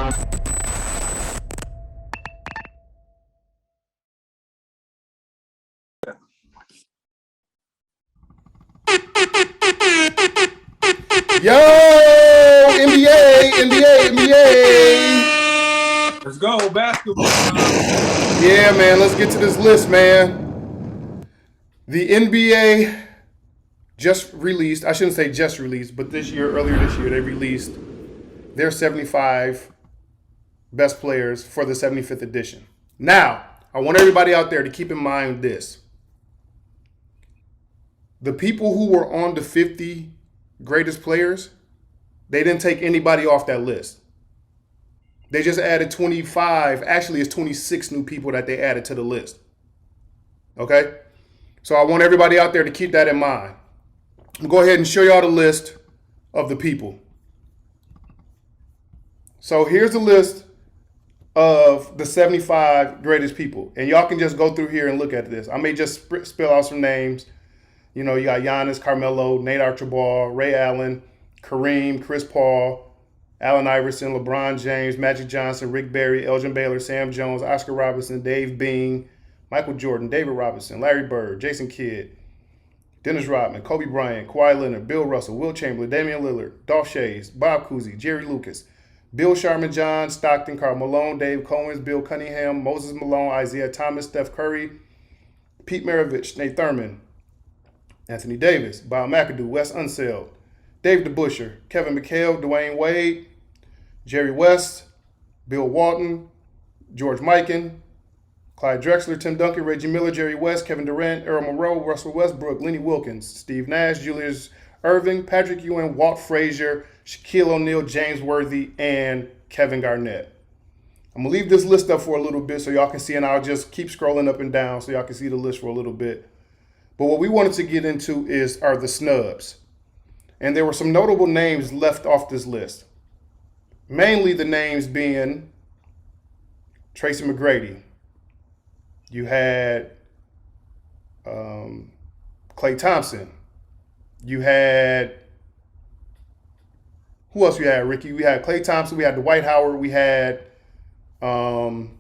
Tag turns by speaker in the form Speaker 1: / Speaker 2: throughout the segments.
Speaker 1: Yo, NBA.
Speaker 2: Let's go, basketball.
Speaker 1: Yeah, man, let's get to this list, man. The NBA just released, I shouldn't say just released, but earlier this year, they released their 75 best players for the 75th edition. Now, I want everybody out there to keep in mind this. The people who were on the 50 greatest players, they didn't take anybody off that list. They just added 25. Actually, it's 26 new people that they added to the list. Okay? So I want everybody out there to keep that in mind. I'll go ahead and show y'all the list of the people. So here's the list of the 75 greatest people. And y'all can just go through here and look at this. I may just spill out some names. You know, you got Giannis, Carmelo, Nate Archibald, Ray Allen, Kareem, Chris Paul, Allen Iverson, LeBron James, Magic Johnson, Rick Barry, Elgin Baylor, Sam Jones, Oscar Robertson, Dave Bean, Michael Jordan, David Robinson, Larry Bird, Jason Kidd, Dennis Rodman, Kobe Bryant, Kawhi Leonard, Bill Russell, Will Chamberlain, Damian Lillard, Dolph Schayes, Bob Cousy, Jerry Lucas, Bill Sharman, John Stockton, Karl Malone, Dave Cowens, Bill Cunningham, Moses Malone, Isaiah Thomas, Steph Curry, Pete Maravich, Nate Thurman, Anthony Davis, Bob McAdoo, Wes Unseld, Dave DeBusschere, Kevin McHale, Dwayne Wade, Jerry West, Bill Walton, George Mikan, Clyde Drexler, Tim Duncan, Reggie Miller, Jerry West, Kevin Durant, Earl Monroe, Russell Westbrook, Lenny Wilkins, Steve Nash, Julius Erving, Patrick Ewing, Walt Frazier, Shaquille O'Neal, James Worthy, and Kevin Garnett. I'm going to leave this list up for a little bit so y'all can see, and I'll just keep scrolling up and down so y'all can see the list for a little bit. But what we wanted to get into are the snubs. And there were some notable names left off this list. Mainly the names being Tracy McGrady. You had Klay Thompson. You had, who else you had, Ricky? We had Klay Thompson. We had Dwight Howard. We had, can't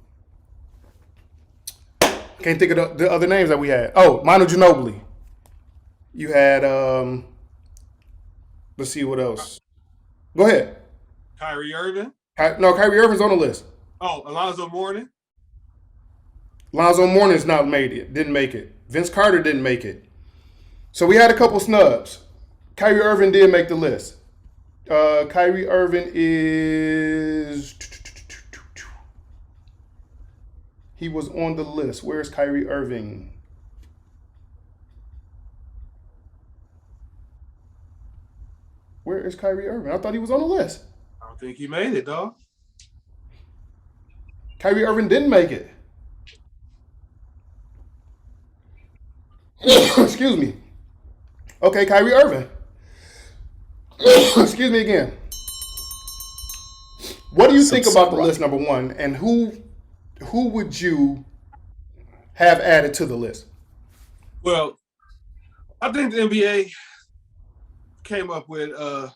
Speaker 1: think of the other names that we had. Oh, Manu Ginobili. You had, let's see what else. Go ahead.
Speaker 2: Kyrie Irving.
Speaker 1: No, Kyrie Irving's on the list.
Speaker 2: Oh, Alonzo Mourning.
Speaker 1: Lonzo Mourning's not made it. Didn't make it. Vince Carter didn't make it. So we had a couple snubs. Kyrie Irving did make the list. Kyrie Irving is... He was on the list. Where's Kyrie Irving? Where is Kyrie Irving? I thought he was on the list.
Speaker 2: I don't think he made it, dog.
Speaker 1: Kyrie Irving didn't make it. Excuse me. Okay, Kyrie Irving. Excuse me again. What do you think about the list, number one, and who would you have added to the list?
Speaker 2: Well, I think the NBA came up with a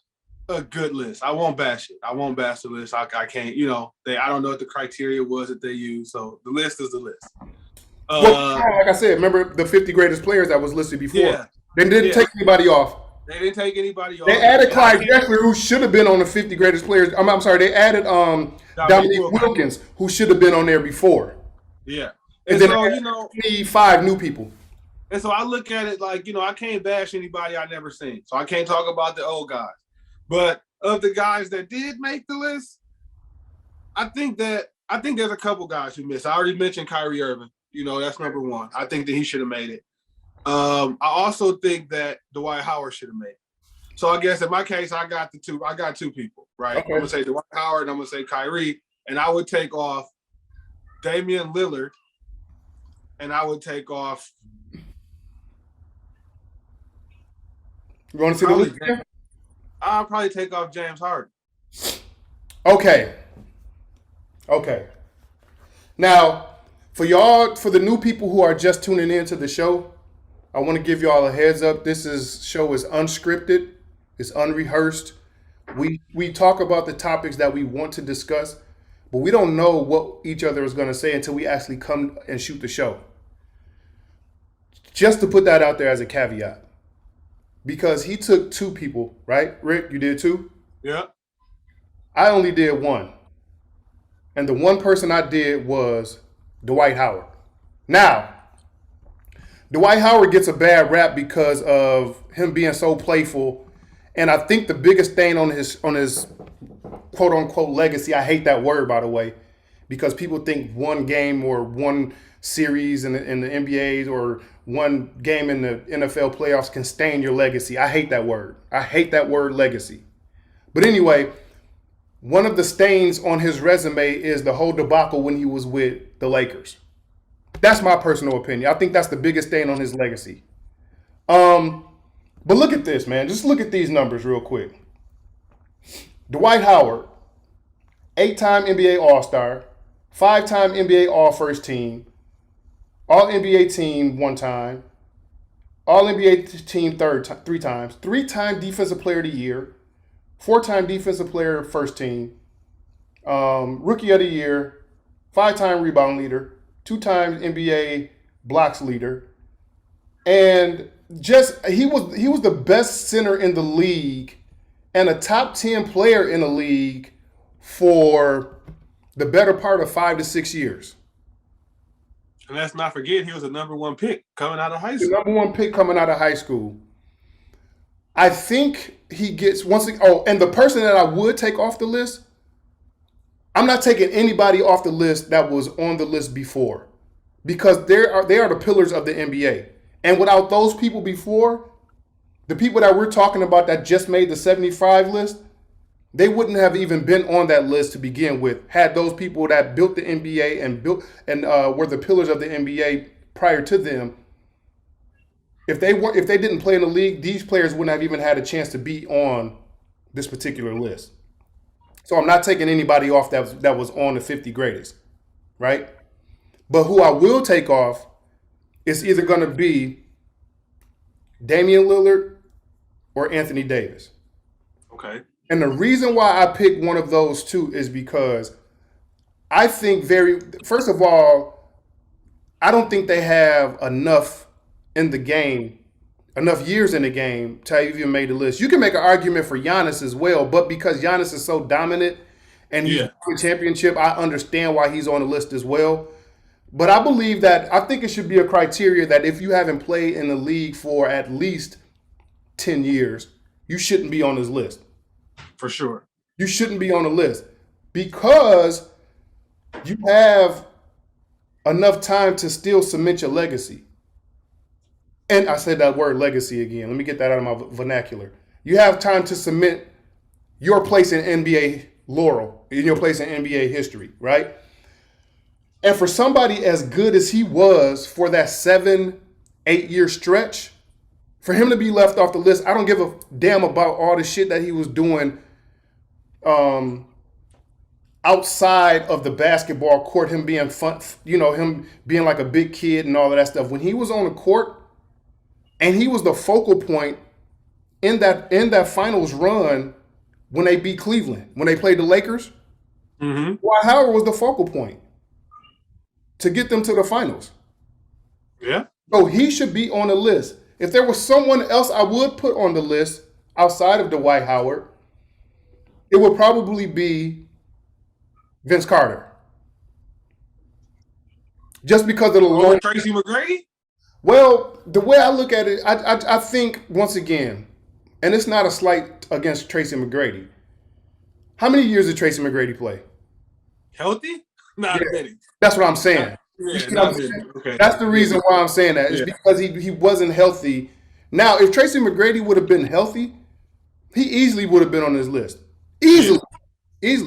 Speaker 2: good list. I won't bash it. I won't bash the list. I can't, I don't know what the criteria was that they used. So the list is the list.
Speaker 1: Well, like I said, remember the 50 greatest players that was listed before? Yeah. They didn't take anybody off.
Speaker 2: They didn't take anybody off.
Speaker 1: They added Clyde Drexler, who should have been on the 50 greatest players. I'm sorry, they added Dominique Wilkins, who should have been on there before.
Speaker 2: Yeah.
Speaker 1: And then so, 25 new people.
Speaker 2: And so I look at it like, I can't bash anybody I've never seen. So I can't talk about the old guys. But of the guys that did make the list, I think there's a couple guys who missed. I already mentioned Kyrie Irving. That's number one. I think that he should have made it. I also think that Dwight Howard should have made it. So I guess in my case, I got two people, right? Okay. I'm gonna say Dwight Howard and I'm gonna say Kyrie, and I would take off Damian Lillard, and I would take off.
Speaker 1: You want to see the list?
Speaker 2: I'll probably take off James Harden.
Speaker 1: Okay. Now, for the new people who are just tuning into the show, I want to give y'all a heads up. This show is unscripted. It's unrehearsed. We talk about the topics that we want to discuss. but we don't know what each other is going to say until we actually come and shoot the show. Just to put that out there as a caveat. Because he took 2 people, right? Rick, you did 2?
Speaker 2: Yeah.
Speaker 1: I only did 1. And the one person I did was Dwight Howard. Now, Dwight Howard gets a bad rap because of him being so playful. And I think the biggest thing on his quote unquote legacy, I hate that word, by the way, because people think one game or one series in the NBA or one game in the NFL playoffs can stain your legacy. I hate that word. I hate that word legacy. But anyway, one of the stains on his resume is the whole debacle when he was with the Lakers. That's my personal opinion. I think that's the biggest stain on his legacy. But look at this, man. Just look at these numbers real quick. Dwight Howard, 8-time NBA All-Star, 5-time NBA All-First Team, All-NBA Team 1 time, All-NBA Team 3 times, 3-time Defensive Player of the Year, 4-time Defensive Player First Team, Rookie of the Year, 5-time Rebound Leader, 2 times NBA Blocks Leader, and just he was the best center in the league and a top 10 player in the league for the better part of 5 to 6 years.
Speaker 2: And let's not forget, he was the number 1 pick coming out of high school.
Speaker 1: The number 1 pick coming out of high school. I think he gets once again. Oh, and the person that I would take off the list, I'm not taking anybody off the list that was on the list before, because they are the pillars of the NBA. And without those people before, the people that we're talking about that just made the 75 list, they wouldn't have even been on that list to begin with had those people that built the NBA and were the pillars of the NBA prior to them. If they didn't play in the league, these players wouldn't have even had a chance to be on this particular list. So I'm not taking anybody off that was on the 50 greatest, right? But who I will take off is either going to be Damian Lillard or Anthony Davis.
Speaker 2: Okay.
Speaker 1: And the reason why I picked one of those 2 is because I think first of all, I don't think they have enough in the game, enough years in the game to have even made the list. You can make an argument for Giannis as well, but because Giannis is so dominant and he's won a championship, I understand why he's on the list as well. But I believe that I think it should be a criteria that if you haven't played in the league for at least 10 years, you shouldn't be on this list.
Speaker 2: For sure.
Speaker 1: You shouldn't be on the list because you have enough time to still cement your legacy. And I said that word legacy again. Let me get that out of my vernacular. You have time to cement your place in NBA laurel, in your place in NBA history, right? And for somebody as good as he was for that 7-8 year stretch, for him to be left off the list, I don't give a damn about all the shit that he was doing outside of the basketball court, him being fun, him being like a big kid and all of that stuff. When he was on the court and he was the focal point in that finals run when they beat Cleveland, when they played the Lakers, Dwight Howard was the focal point to get them to the finals.
Speaker 2: Yeah.
Speaker 1: So he should be on the list. If there was someone else I would put on the list outside of Dwight Howard, it would probably be Vince Carter. Just because of the long.
Speaker 2: Tracy McGrady?
Speaker 1: Well, the way I look at it, I think, once again, and it's not a slight against Tracy McGrady. How many years did Tracy McGrady play?
Speaker 2: Healthy? Not many.
Speaker 1: That's what I'm saying. Okay. That's the reason why I'm saying that. It's because he wasn't healthy. Now, if Tracy McGrady would have been healthy, he easily would have been on this list. Easily.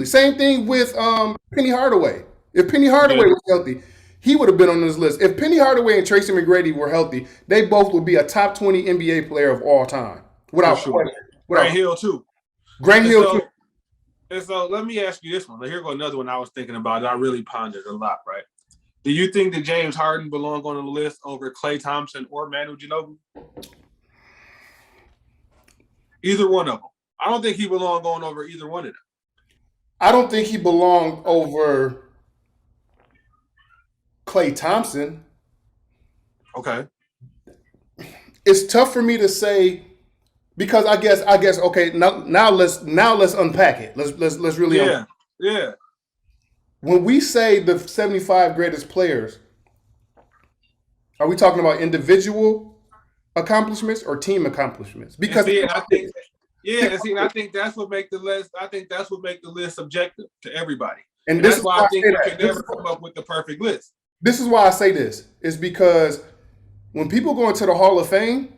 Speaker 1: Same thing with Penny Hardaway. If Penny Hardaway was healthy, he would have been on this list. If Penny Hardaway and Tracy McGrady were healthy, they both would be a top 20 NBA player of all time. Without question.
Speaker 2: Grant Hill, too. And so let me ask you this one. Here go another one I was thinking about that I really pondered a lot, right? Do you think that James Harden belong on the list over Klay Thompson or Manu Ginobili? Either one of them. I don't think he belong going over either one of them.
Speaker 1: I don't think he belonged over Klay Thompson.
Speaker 2: Okay.
Speaker 1: It's tough for me to say because I guess okay, now let's unpack it. Let's really
Speaker 2: Yeah. Yeah.
Speaker 1: when we say the 75 greatest players, are we talking about individual accomplishments or team accomplishments?
Speaker 2: And
Speaker 1: Because
Speaker 2: see, and I think and I think that's what make the list. I think that's what make the list subjective to everybody.
Speaker 1: and
Speaker 2: And
Speaker 1: this
Speaker 2: that's
Speaker 1: is
Speaker 2: why
Speaker 1: why
Speaker 2: I
Speaker 1: I
Speaker 2: think
Speaker 1: say
Speaker 2: you
Speaker 1: that.
Speaker 2: can never come up with the perfect list.
Speaker 1: This is why I say this is because when people go into the Hall of Fame,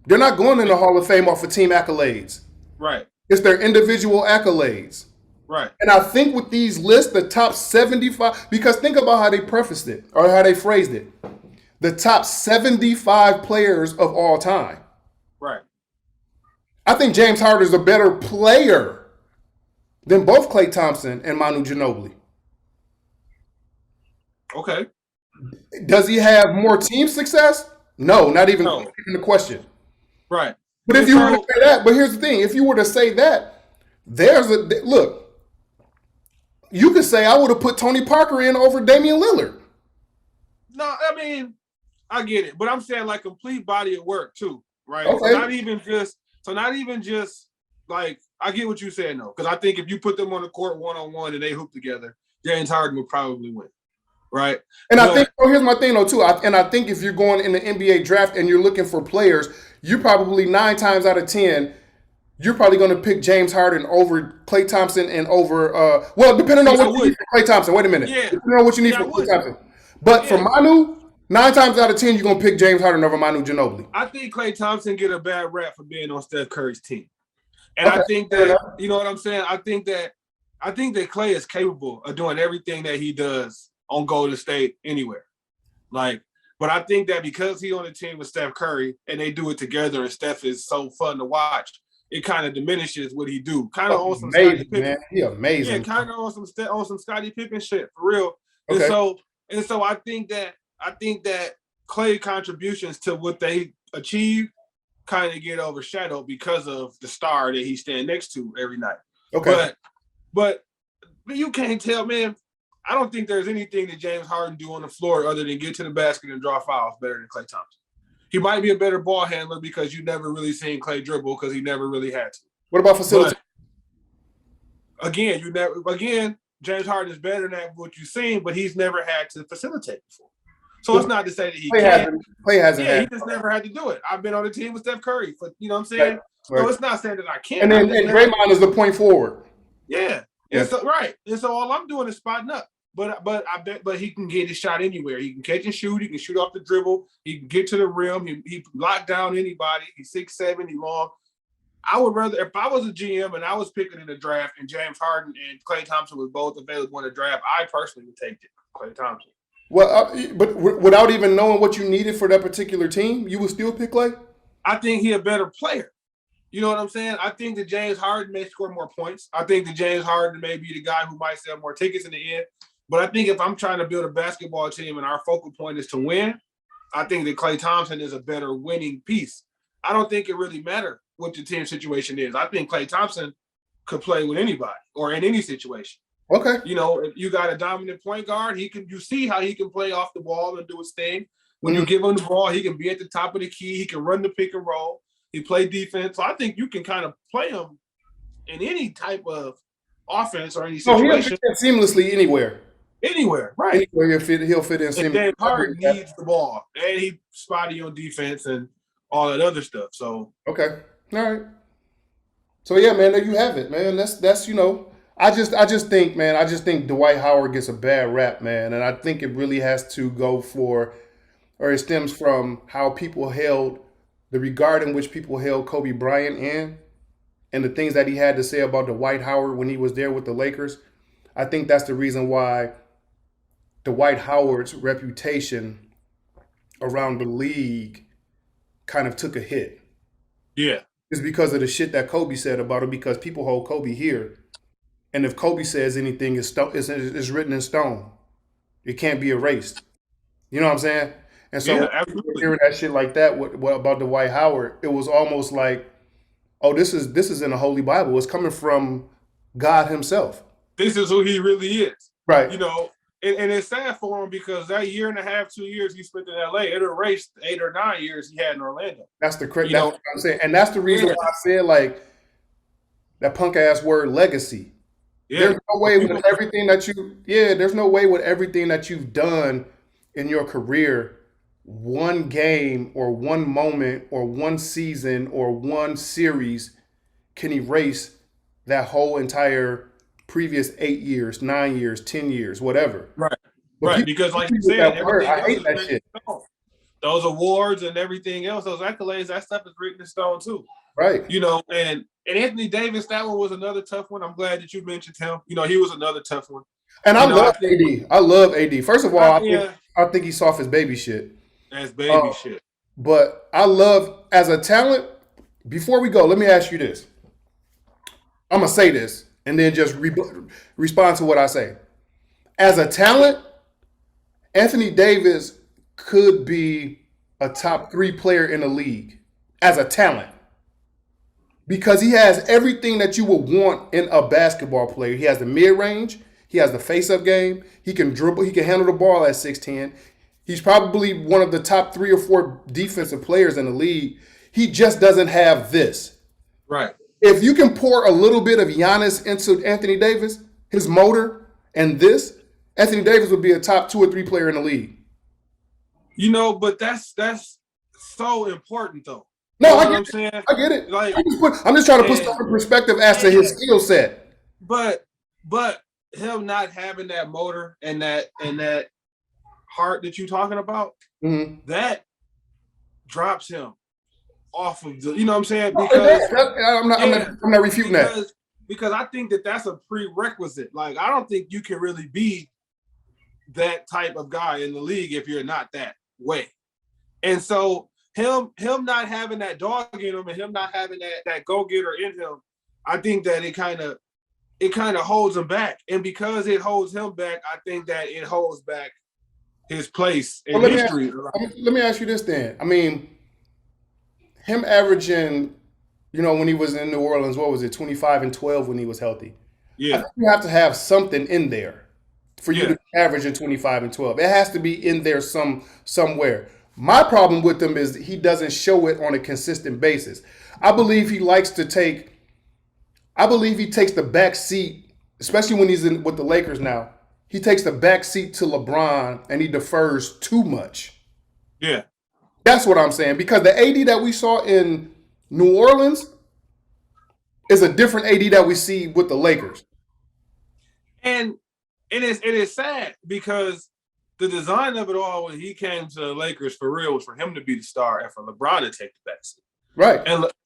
Speaker 1: they're not going in the Hall of Fame off of team accolades.
Speaker 2: Right.
Speaker 1: It's their individual accolades.
Speaker 2: Right.
Speaker 1: And I think with these lists, the top 75, because think about how they prefaced it or how they phrased it. The top 75 players of all time.
Speaker 2: Right.
Speaker 1: I think James Harden is a better player than both Klay Thompson and Manu Ginobili.
Speaker 2: Okay.
Speaker 1: Does he have more team success? No, not even
Speaker 2: No.
Speaker 1: the question.
Speaker 2: Right.
Speaker 1: But if
Speaker 2: And
Speaker 1: you were to
Speaker 2: so
Speaker 1: say that, but here's the thing: if you were to say that, there's a look. You could say I would have put Tony Parker in over Damian Lillard.
Speaker 2: no, I mean, I get it, but I'm saying like complete body of work too, right? So
Speaker 1: Okay.
Speaker 2: not even just like I get what you're saying though, because I think if you put them on the court 1-on-1 and they hoop together, James Harden would probably win, right?
Speaker 1: And I
Speaker 2: But
Speaker 1: think here's my thing though too. I think if you're going in the NBA draft and you're looking for players, you probably 9 times out of 10, you're probably going to pick James Harden over Klay Thompson and over well, depending on
Speaker 2: Yeah, I
Speaker 1: what you
Speaker 2: would.
Speaker 1: need for Klay Thompson. Wait a minute.
Speaker 2: Yeah.
Speaker 1: Depending on what you need
Speaker 2: Yeah, I
Speaker 1: for Klay
Speaker 2: would.
Speaker 1: Thompson. But for
Speaker 2: Yeah.
Speaker 1: Manu, 9 times out of 10, you're gonna pick James Harden over Manu Ginobili.
Speaker 2: I think Klay Thompson get a bad rap for being on Steph Curry's team. And I
Speaker 1: Okay,
Speaker 2: think
Speaker 1: fair
Speaker 2: that,
Speaker 1: enough.
Speaker 2: you know what I'm saying? I think that Klay is capable of doing everything that he does on Golden State anywhere. Like, but I think that because he on the team with Steph Curry and they do it together and Steph is so fun to watch, it kind of diminishes what he do. Kind of on some Scottie
Speaker 1: Amazing,
Speaker 2: Pippen.
Speaker 1: man. He
Speaker 2: Yeah,
Speaker 1: amazing.
Speaker 2: kind of on some Scottie Pippen shit for real.
Speaker 1: Okay.
Speaker 2: And so I think that Klay contributions to what they achieve kind of get overshadowed because of the star that he stand next to every night.
Speaker 1: Okay.
Speaker 2: But you can't tell, man. I don't think there's anything that James Harden do on the floor other than get to the basket and draw fouls better than Klay Thompson. He might be a better ball handler because you never really seen Klay dribble because he never really had to.
Speaker 1: What about facility?
Speaker 2: But again, James Harden is better than what you've seen, but he's never had to facilitate before. So it's not to say that he can't.
Speaker 1: Klay hasn't
Speaker 2: Yeah, he
Speaker 1: had.
Speaker 2: just never had to do it. I've been on the team with Steph Curry for, you know what I'm saying?
Speaker 1: Right.
Speaker 2: So it's not saying that I can't.
Speaker 1: And
Speaker 2: I
Speaker 1: then
Speaker 2: just
Speaker 1: and
Speaker 2: never-
Speaker 1: Draymond is the point forward.
Speaker 2: Yeah.
Speaker 1: Yeah.
Speaker 2: And so right. And so all I'm doing is spotting up. But he can get his shot anywhere. He can catch and shoot. He can shoot off the dribble. He can get to the rim. He lock down anybody. He's 6'7", he's long. I would rather, if I was a GM and I was picking in the draft and James Harden and Klay Thompson was both available in the draft, I personally would take Klay Thompson.
Speaker 1: Well, but without even knowing what you needed for that particular team, you would still pick Klay?
Speaker 2: I think he's a better player. You know what I'm saying? I think that James Harden may score more points. I think that James Harden may be the guy who might sell more tickets in the end. But I think if I'm trying to build a basketball team and our focal point is to win, I think that Klay Thompson is a better winning piece. I don't think it really matters what the team situation is. I think Klay Thompson could play with anybody or in any situation.
Speaker 1: Okay.
Speaker 2: You know, if you got a dominant point guard, you see how he can play off the ball and do his thing. When you give him the ball, he can be at the top of the key. He can run the pick and roll. He play defense. So I think you can kind of play him in any type of offense or any situation.
Speaker 1: He'll fit seamlessly anywhere.
Speaker 2: Anywhere, right?
Speaker 1: Anywhere he'll fit in
Speaker 2: And
Speaker 1: seamlessly.
Speaker 2: James Harden needs the ball. And he spotty on defense and all that other stuff. So
Speaker 1: Okay. All right. So yeah, man, there you have it, man. That's I just think Dwight Howard gets a bad rap, man, and I think it really has to go for, or it stems from how people held the regard in which people held Kobe Bryant in, and the things that he had to say about Dwight Howard when he was there with the Lakers. I think that's the reason why Dwight Howard's reputation around the league kind of took a hit.
Speaker 2: yeah.
Speaker 1: It's because of the shit that Kobe said about him, because people hold Kobe here. And if Kobe says anything, it's written in stone. It can't be erased. You know what I'm saying? And so
Speaker 2: Yeah, absolutely.
Speaker 1: hearing that shit like that what about Dwight Howard, it was almost like, oh, this is in the Holy Bible. It's coming from God himself.
Speaker 2: this is who he really is.
Speaker 1: Right.
Speaker 2: You know, and it's sad for him because that year and a half, 2 years he spent in LA, it erased 8 or 9 years he had in Orlando.
Speaker 1: That's the correct. That's what I'm saying, and that's the reason why I said like that punk ass word legacy.
Speaker 2: Yeah.
Speaker 1: There's no way with everything that there's no way with everything that you've done in your career, one game or one moment or one season or one series can erase that whole entire previous 8 years, 9 years, 10 years, whatever.
Speaker 2: Right.
Speaker 1: But
Speaker 2: right. Because like you said,
Speaker 1: I hate that shit.
Speaker 2: Those awards and everything else, those accolades, that stuff is written in stone too.
Speaker 1: Right.
Speaker 2: You know, and Anthony Davis, that one was another tough one. I'm glad that you mentioned him. You know, he was another tough one.
Speaker 1: And I love AD. I love AD. First of all, I think he's soft as baby shit.
Speaker 2: As baby shit.
Speaker 1: But I love, as a talent, before we go, let me ask you this. I'm going to say this and then just respond to what I say. As a talent, Anthony Davis could be a top 3 player in the league as a talent because he has everything that you would want in a basketball player. He has the mid-range. He has the face-up game. He can dribble. He can handle the ball at 6'10". He's probably one of the top 3 or 4 defensive players in the league. He just doesn't have this.
Speaker 2: Right.
Speaker 1: If you can pour a little bit of Giannis into Anthony Davis, his motor, and this, Anthony Davis would be a top 2 or 3 player in the league.
Speaker 2: You know, but that's so important though.
Speaker 1: No,
Speaker 2: you know
Speaker 1: I get it.
Speaker 2: Saying?
Speaker 1: I get it.
Speaker 2: Like,
Speaker 1: I'm just trying to put stuff in perspective as to his skill set.
Speaker 2: But him not having that motor and that heart that you're talking about, that drops him off of the. You know what I'm saying? Because
Speaker 1: I'm not refuting that.
Speaker 2: Because I think that's a prerequisite. Like, I don't think you can really be that type of guy in the league if you're not that way. And so him not having that dog in him and him not having that go-getter in him, I think that it kind of holds him back. And because it holds him back, I think that it holds back his place in history.
Speaker 1: Let me ask you this then. I mean, him averaging, you know, when he was in New Orleans, what was it, 25 and 12 when he was healthy?
Speaker 2: Yeah.
Speaker 1: I think you have to have something in there for you to average in 25 and 12. It has to be in there somewhere. My problem with him is he doesn't show it on a consistent basis. I believe he takes the back seat, especially when he's with the Lakers now. He takes the back seat to LeBron and he defers too much.
Speaker 2: Yeah.
Speaker 1: That's what I'm saying. Because the AD that we saw in New Orleans is a different AD that we see with the Lakers.
Speaker 2: And it is sad because the design of it all when he came to the Lakers for real was for him to be the star and for LeBron to take the backseat.
Speaker 1: Right.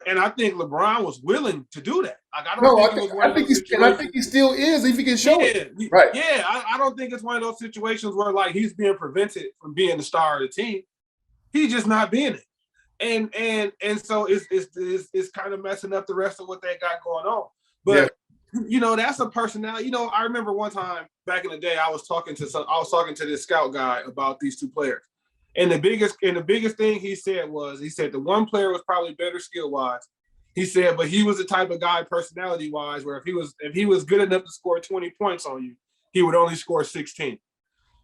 Speaker 2: And I think LeBron was willing to do that. Like,
Speaker 1: I think he still is if he can show it. Right.
Speaker 2: Yeah, I don't think it's one of those situations where like he's being prevented from being the star of the team. He's just not being it. And so it's kind of messing up the rest of what they got going on. But you know, that's a personality. You know, I remember one time back in the day, I was talking to this scout guy about these 2 players. And the biggest thing he said the one player was probably better skill wise. He said, but he was the type of guy personality wise where if he was good enough to score 20 points on you, he would only score 16.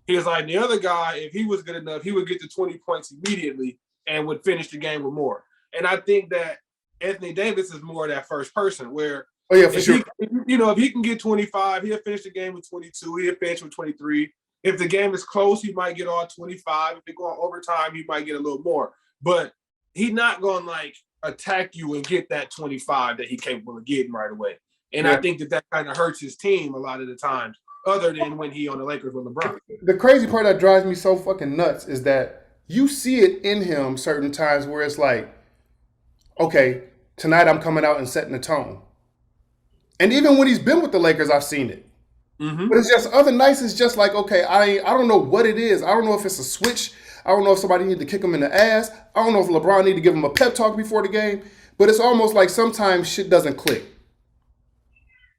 Speaker 2: He was like, the other guy, if he was good enough, he would get to 20 points immediately and would finish the game with more. And I think that Anthony Davis is more of that first person where if he can get 25, he'll finish the game with 22, he'll finish with 23. If the game is close, he might get all 25. If it go on overtime, he might get a little more. But he's not going to like attack you and get that 25 that he's capable of getting right away. And I think that kind of hurts his team a lot of the times, other than when he on the Lakers with LeBron.
Speaker 1: The crazy part that drives me so fucking nuts is that you see it in him certain times where it's like, okay, tonight I'm coming out and setting the tone. And even when he's been with the Lakers, I've seen it. Mm-hmm. But it's just other nights. It's just like, okay, I don't know what it is. I don't know if it's a switch. I don't know if somebody need to kick him in the ass. I don't know if LeBron need to give him a pep talk before the game. But it's almost like sometimes shit doesn't click.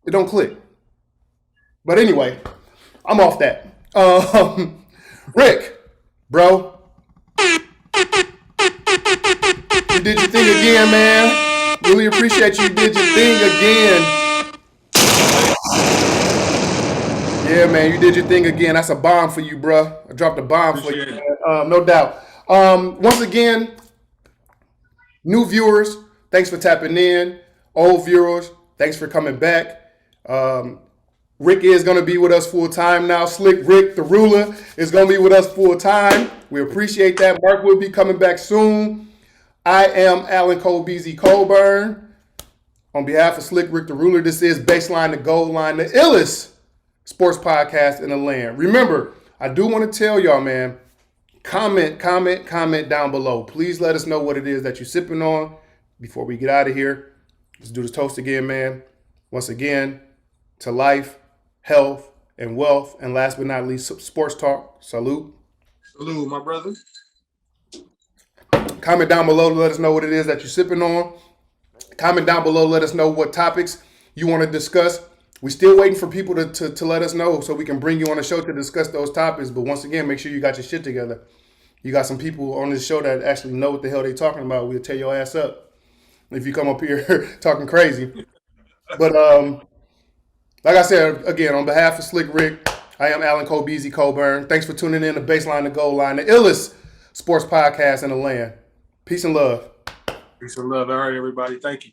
Speaker 1: It don't click. But anyway, I'm off that. Rick, bro, you did your thing again, man. Really appreciate you did your thing again. Yeah, man, you did your thing again. That's a bomb for you, bro. I dropped a bomb for you,
Speaker 2: Appreciate it.
Speaker 1: man. No doubt. Once again, new viewers, thanks for tapping in. Old viewers, thanks for coming back. Rick is going to be with us full time now. Slick Rick, the ruler, is going to be with us full time. We appreciate that. Mark will be coming back soon. I am Alan Col Beezey Colburn. On behalf of Slick Rick, the ruler, this is Baseline to Goal Line, the illest sports podcast in the land. Remember, I do want to tell y'all, man, comment down below. Please let us know what it is that you're sipping on before we get out of here. Let's do this toast again, man. Once again, to life, health, and wealth. And last but not least, sports talk. Salute.
Speaker 2: Salute, my brother.
Speaker 1: Comment down below to let us know what it is that you're sipping on. Comment down below, let us know what topics you want to discuss. We're still waiting for people to let us know so we can bring you on the show to discuss those topics. But once again, make sure you got your shit together. You got some people on this show that actually know what the hell they're talking about. We'll tear your ass up if you come up here talking crazy. But like I said, again, on behalf of Slick Rick, I am Alan Col Beezey Colburn. Thanks for tuning in to Baseline to Goal Line, the illest sports podcast in the land. Peace and love.
Speaker 2: Peace and love. All right, everybody. Thank you.